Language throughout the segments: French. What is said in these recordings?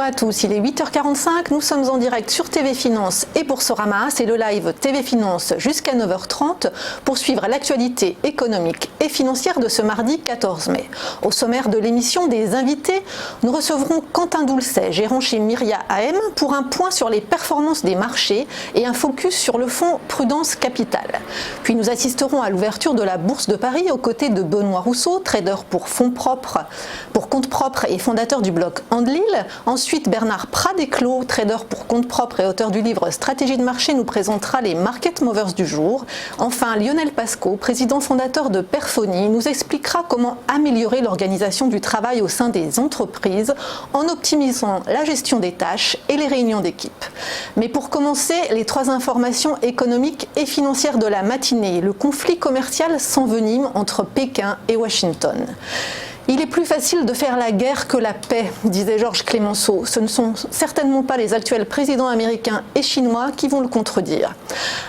à tous, il est 8h45, nous sommes en direct sur TV Finance et Boursorama, c'est le live TV Finance jusqu'à 9h30 pour suivre l'actualité économique et financière de ce mardi 14 mai. Au sommaire de l'émission des invités, nous recevrons Quentin Doulcet, gérant chez Myria AM, pour un point sur les performances des marchés et un focus sur le fonds Prudence Capital. Puis nous assisterons à l'ouverture de la Bourse de Paris aux côtés de Benoît Rousseau, trader pour compte propre et fondateur du blog Andlil. Ensuite, Bernard Pradeclos, trader pour compte propre et auteur du livre Stratégie de marché, nous présentera les market movers du jour. Enfin, Lionel Pasco, président fondateur de Perphony, nous expliquera comment améliorer l'organisation du travail au sein des entreprises en optimisant la gestion des tâches et les réunions d'équipe. Mais pour commencer, les trois informations économiques et financières de la matinée. Le conflit commercial s'envenime entre Pékin et Washington. Il est plus facile de faire la guerre que la paix, disait Georges Clemenceau. Ce ne sont certainement pas les actuels présidents américains et chinois qui vont le contredire.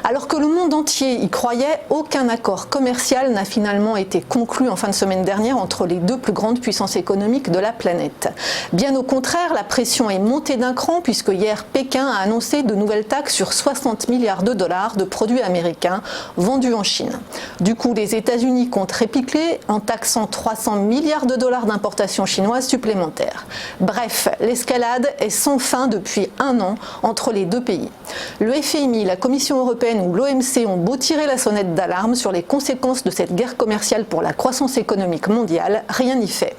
Alors que le monde entier y croyait, aucun accord commercial n'a finalement été conclu en fin de semaine dernière entre les deux plus grandes puissances économiques de la planète. Bien au contraire, la pression est montée d'un cran puisque hier, Pékin a annoncé de nouvelles taxes sur 60 milliards de dollars de produits américains vendus en Chine. Du coup, les États-Unis comptent répliquer en taxant 300 milliards de dollars d'importation chinoise supplémentaires. Bref, l'escalade est sans fin depuis un an entre les deux pays. Le FMI, la Commission européenne ou l'OMC ont beau tirer la sonnette d'alarme sur les conséquences de cette guerre commerciale pour la croissance économique mondiale, rien n'y fait.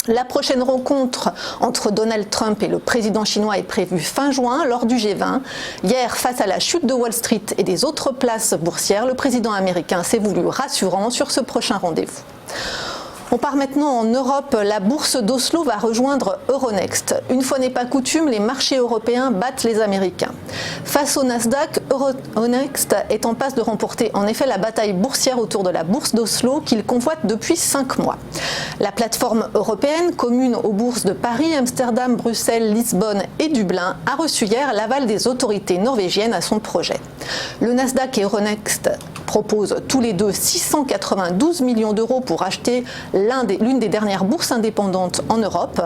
La prochaine rencontre entre Donald Trump et le président chinois est prévue fin juin lors du G20. Hier, face à la chute de Wall Street et des autres places boursières, le président américain s'est voulu rassurant sur ce prochain rendez-vous. On part maintenant en Europe. La bourse d'Oslo va rejoindre Euronext. Une fois n'est pas coutume, les marchés européens battent les Américains. Face au Nasdaq, Euronext est en passe de remporter en effet la bataille boursière autour de la bourse d'Oslo qu'il convoite depuis 5 mois. La plateforme européenne, commune aux bourses de Paris, Amsterdam, Bruxelles, Lisbonne et Dublin, a reçu hier l'aval des autorités norvégiennes à son projet. Le Nasdaq et Euronext proposent tous les deux 692 millions d'euros pour acheter l'une des dernières bourses indépendantes en Europe.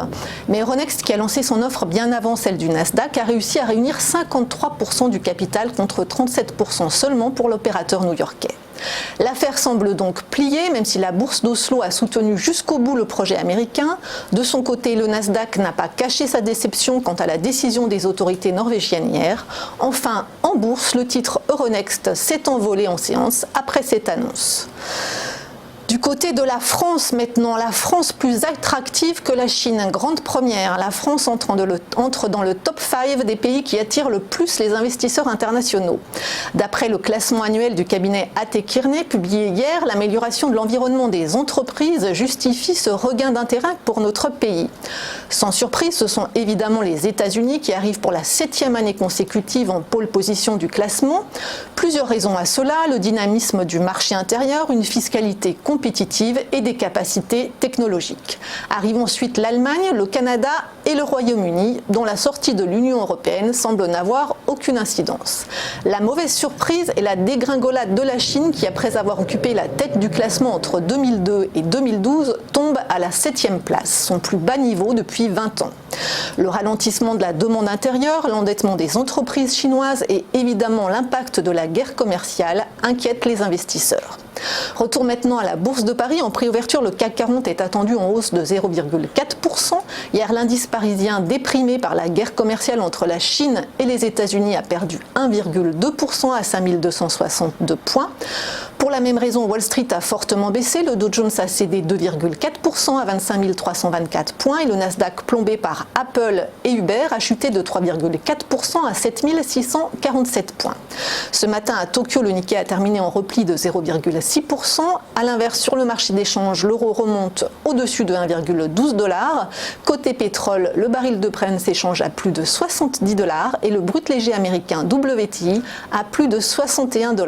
Mais Euronext, qui a lancé son offre bien avant celle du Nasdaq, a réussi à réunir 53% du capital contre 37% seulement pour l'opérateur new-yorkais. L'affaire semble donc pliée, même si la bourse d'Oslo a soutenu jusqu'au bout le projet américain. De son côté, le Nasdaq n'a pas caché sa déception quant à la décision des autorités norvégiennes hier. Enfin, en bourse, le titre Euronext s'est envolé en séance après cette annonce. Du côté de la France maintenant, la France plus attractive que la Chine, grande première. La France entre dans le top 5 des pays qui attirent le plus les investisseurs internationaux. D'après le classement annuel du cabinet A.T. Kearney publié hier, l'amélioration de l'environnement des entreprises justifie ce regain d'intérêt pour notre pays. Sans surprise, ce sont évidemment les États-Unis qui arrivent pour la 7e année consécutive en pôle position du classement. Plusieurs raisons à cela, le dynamisme du marché intérieur, une fiscalité compétitive et des capacités technologiques. Arrivent ensuite l'Allemagne, le Canada et le Royaume-Uni, dont la sortie de l'Union européenne semble n'avoir aucune incidence. La mauvaise surprise est la dégringolade de la Chine qui, après avoir occupé la tête du classement entre 2002 et 2012, tombe à la 7e place, son plus bas niveau depuis 20 ans. Le ralentissement de la demande intérieure, l'endettement des entreprises chinoises et évidemment l'impact de la guerre commerciale inquiètent les investisseurs. Retour maintenant à la Bourse de Paris. En prix-ouverture, le CAC 40 est attendu en hausse de 0,4%. Hier, l'indice parisien, déprimé par la guerre commerciale entre la Chine et les États-Unis, a perdu 1,2% à 5262 points. Pour la même raison, Wall Street a fortement baissé. Le Dow Jones a cédé 2,4% à 25 324 points et le Nasdaq, plombé par Apple et Uber, a chuté de 3,4% à 7 647 points. Ce matin, à Tokyo, le Nikkei a terminé en repli de 0,6%. À l'inverse, sur le marché d'échange, l'euro remonte au-dessus de 1,12 $. Côté pétrole, le baril de Brent s'échange à plus de 70 $ et le brut léger américain WTI à plus de 61 $.